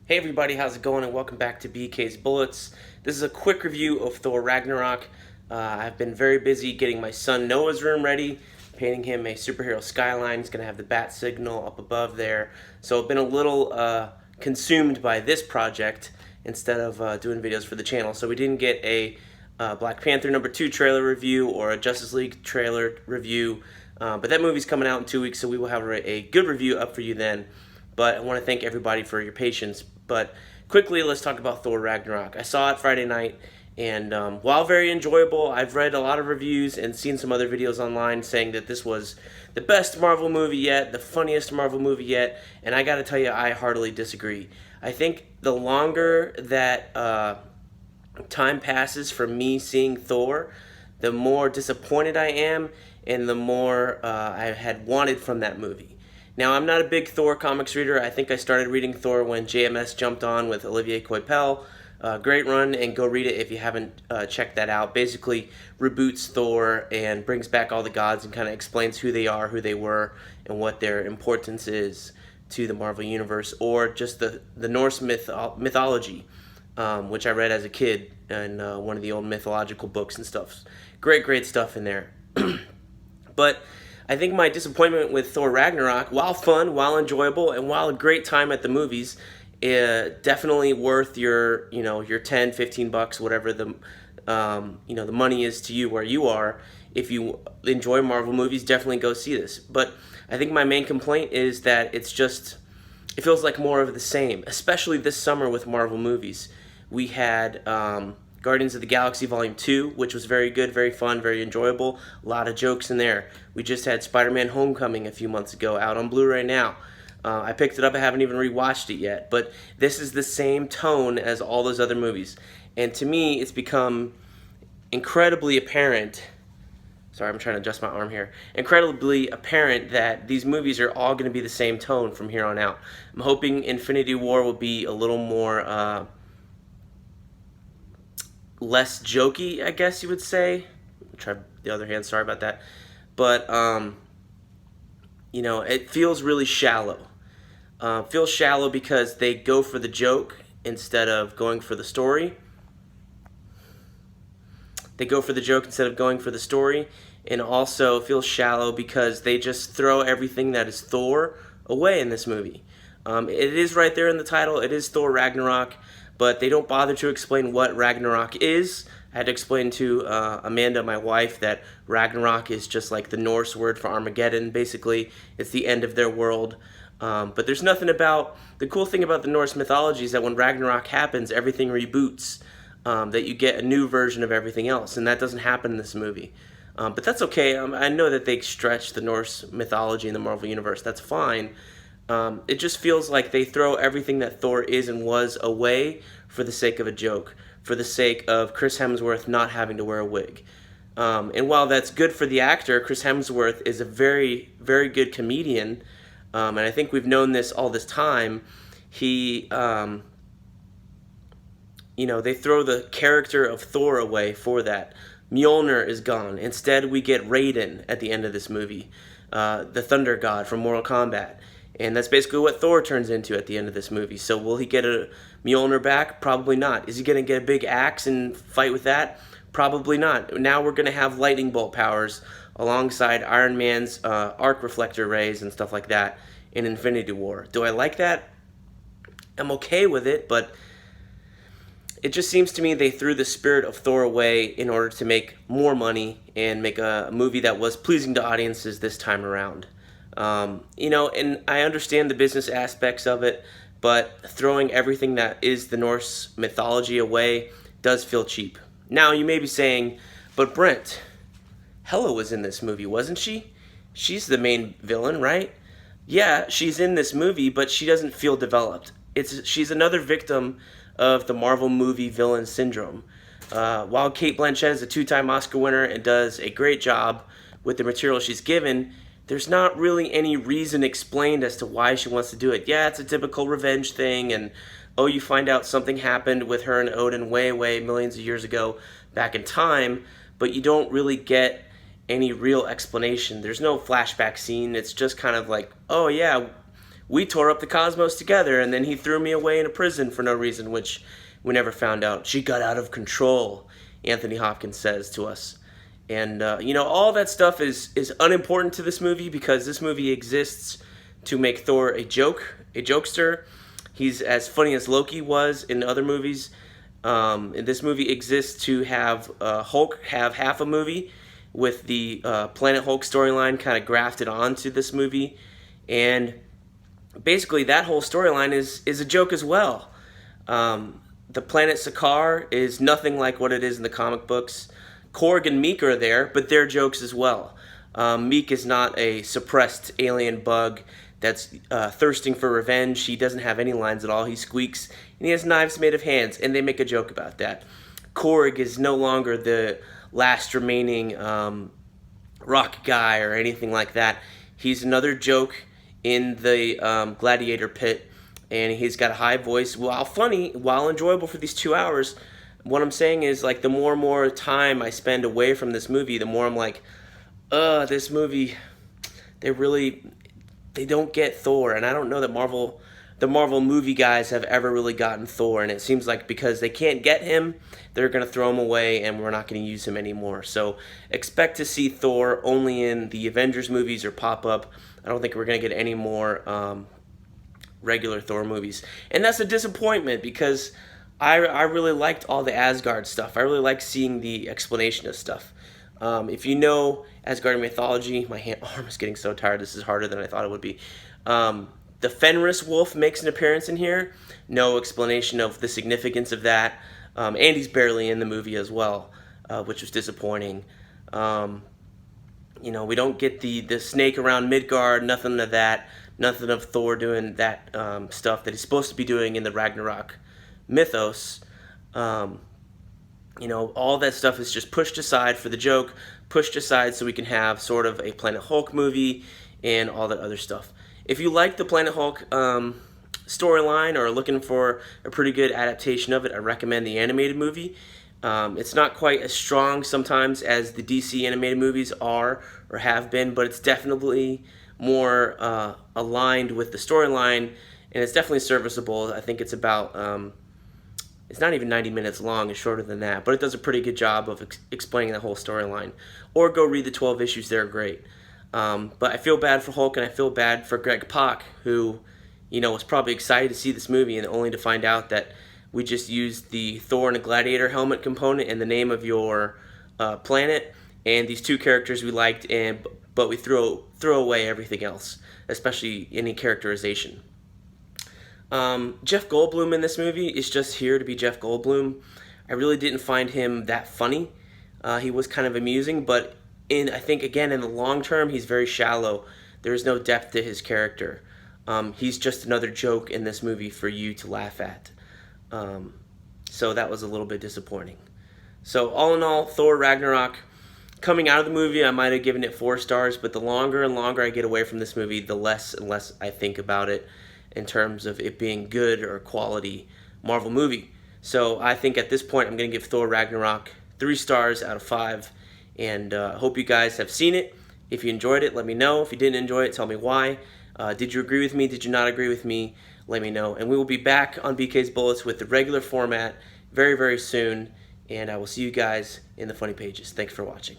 Hey everybody, how's it going, and welcome back to BK's Bullets. This is a quick review of Thor Ragnarok. I've been very busy getting my son Noah's room ready, painting him a superhero skyline. He's going to have the bat signal up above there. So I've been a little consumed by this project instead of doing videos for the channel. So we didn't get a Black Panther #2 trailer review or a Justice League trailer review. But that movie's coming out in 2 weeks, so we will have a good review up for you then. But I want to thank everybody for your patience. But quickly, let's talk about Thor Ragnarok. I saw it Friday night, and while very enjoyable, I've read a lot of reviews and seen some other videos online saying that this was the best Marvel movie yet, the funniest Marvel movie yet, and I gotta tell you, I heartily disagree. I think the longer that time passes from me seeing Thor, the more disappointed I am, and the more I had wanted from that movie. Now, I'm not a big Thor comics reader. I think I started reading Thor when JMS jumped on with Olivier Coipel. Great run, and go read it if you haven't checked that out. Basically reboots Thor and brings back all the gods and kind of explains who they are, who they were, and what their importance is to the Marvel Universe, or just the Norse mythology, which I read as a kid in one of the old mythological books and stuff. Great stuff in there. But I think my disappointment with Thor Ragnarok, while fun, while enjoyable, and while a great time at the movies, definitely worth your your 10, 15 bucks, whatever the the money is to you where you are. If you enjoy Marvel movies, definitely go see this. But I think my main complaint is that it feels like more of the same, especially this summer with Marvel movies. We had Guardians of the Galaxy Volume 2, which was very good, very fun, very enjoyable. A lot of jokes in there. We just had Spider-Man Homecoming a few months ago, out on Blu-ray now. I picked it up, I haven't even rewatched it yet, but this is the same tone as all those other movies. And to me, it's become incredibly apparent, sorry, I'm trying to adjust my arm here, incredibly apparent that these movies are all going to be the same tone from here on out. I'm hoping Infinity War will be a little more less jokey, I guess you would say. Try the other hand, sorry about that. But it feels really shallow. Feels shallow because they go for the joke instead of going for the story. They go for the joke instead of going for the story, and also feels shallow because they just throw everything that is Thor away in this movie. It is right there in the title. It is Thor Ragnarok, but they don't bother to explain what Ragnarok is. I had to explain to Amanda, my wife, that Ragnarok is just like the Norse word for Armageddon. Basically, it's the end of their world. But there's nothing about... The cool thing about the Norse mythology is that when Ragnarok happens, everything reboots. That you get a new version of everything else, and that doesn't happen in this movie. But that's okay. I know that they stretch the Norse mythology in the Marvel Universe. That's fine. It just feels like they throw everything that Thor is and was away for the sake of a joke, for the sake of Chris Hemsworth not having to wear a wig. And while that's good for the actor, Chris Hemsworth is a very, very good comedian, and I think we've known this all this time. He, they throw the character of Thor away for that. Mjolnir is gone. Instead, we get Raiden at the end of this movie, the Thunder God from Mortal Kombat. And that's basically what Thor turns into at the end of this movie. So will he get a Mjolnir back? Probably not. Is he going to get a big axe and fight with that? Probably not. Now we're going to have lightning bolt powers alongside Iron Man's arc reflector rays and stuff like that in Infinity War. Do I like that? I'm okay with it, but it just seems to me they threw the spirit of Thor away in order to make more money and make a movie that was pleasing to audiences this time around. And I understand the business aspects of it, but throwing everything that is the Norse mythology away does feel cheap. Now, you may be saying, but Brent, Hela was in this movie, wasn't she? She's the main villain, right? Yeah, she's in this movie, but she doesn't feel developed. She's another victim of the Marvel movie villain syndrome. While Cate Blanchett is a 2-time Oscar winner and does a great job with the material she's given, there's not really any reason explained as to why she wants to do it. Yeah, it's a typical revenge thing, and you find out something happened with her and Odin way millions of years ago back in time, but you don't really get any real explanation. There's no flashback scene. It's just kind of like, oh yeah, we tore up the cosmos together, and then he threw me away in a prison for no reason, which we never found out. She got out of control, Anthony Hopkins says to us. And, all that stuff is unimportant to this movie because this movie exists to make Thor a jokester. He's as funny as Loki was in other movies. And this movie exists to have Hulk have half a movie with the Planet Hulk storyline kind of grafted onto this movie. And basically that whole storyline is a joke as well. The planet Sakaar is nothing like what it is in the comic books. Korg and Meek are there, but they're jokes as well. Meek is not a suppressed alien bug that's thirsting for revenge. He doesn't have any lines at all. He squeaks, and he has knives made of hands, and they make a joke about that. Korg is no longer the last remaining rock guy or anything like that. He's another joke in the gladiator pit, and he's got a high voice. While funny, while enjoyable for these 2 hours, what I'm saying is, like, the more and more time I spend away from this movie, the more I'm like, this movie, they don't get Thor. And I don't know that the Marvel movie guys have ever really gotten Thor. And it seems like because they can't get him, they're going to throw him away and we're not going to use him anymore. So expect to see Thor only in the Avengers movies or pop up. I don't think we're going to get any more regular Thor movies. And that's a disappointment because I really liked all the Asgard stuff. I really liked seeing the explanation of stuff. If you know Asgardian mythology, my arm is getting so tired. This is harder than I thought it would be. The Fenris wolf makes an appearance in here. No explanation of the significance of that. And he's barely in the movie as well, which was disappointing. We don't get the snake around Midgard, nothing of that. Nothing of Thor doing that stuff that he's supposed to be doing in the Ragnarok mythos. All that stuff is just pushed aside for the joke, pushed aside so we can have sort of a Planet Hulk movie and all that other stuff. If you like the Planet Hulk storyline or are looking for a pretty good adaptation of it, I recommend the animated movie. It's not quite as strong sometimes as the DC animated movies are or have been, but it's definitely more aligned with the storyline, and it's definitely serviceable. I think it's about it's not even 90 minutes long, it's shorter than that, but it does a pretty good job of explaining the whole storyline. Or go read the 12 issues, they're great. But I feel bad for Hulk, and I feel bad for Greg Pak, who, was probably excited to see this movie, and only to find out that we just used the Thor and a Gladiator helmet component and the name of your planet, and these two characters we liked, but we throw away everything else, especially any characterization. Jeff Goldblum in this movie is just here to be Jeff Goldblum. I really didn't find him that funny. He was kind of amusing, but I think, again, in the long term, he's very shallow. There is no depth to his character. He's just another joke in this movie for you to laugh at. So that was a little bit disappointing. So all in all, Thor Ragnarok, coming out of the movie, I might have given it 4 stars, but the longer and longer I get away from this movie, the less and less I think about it in terms of it being good or a quality Marvel movie. So I think at this point I'm going to give Thor Ragnarok 3 stars out of 5, and hope you guys have seen it. If you enjoyed it, let me know. If you didn't enjoy it, tell me why. Did you agree with me? Did you not agree with me? Let me know. And we will be back on BK's Bullets with the regular format very, very soon, and I will see you guys in the funny pages. Thanks for watching.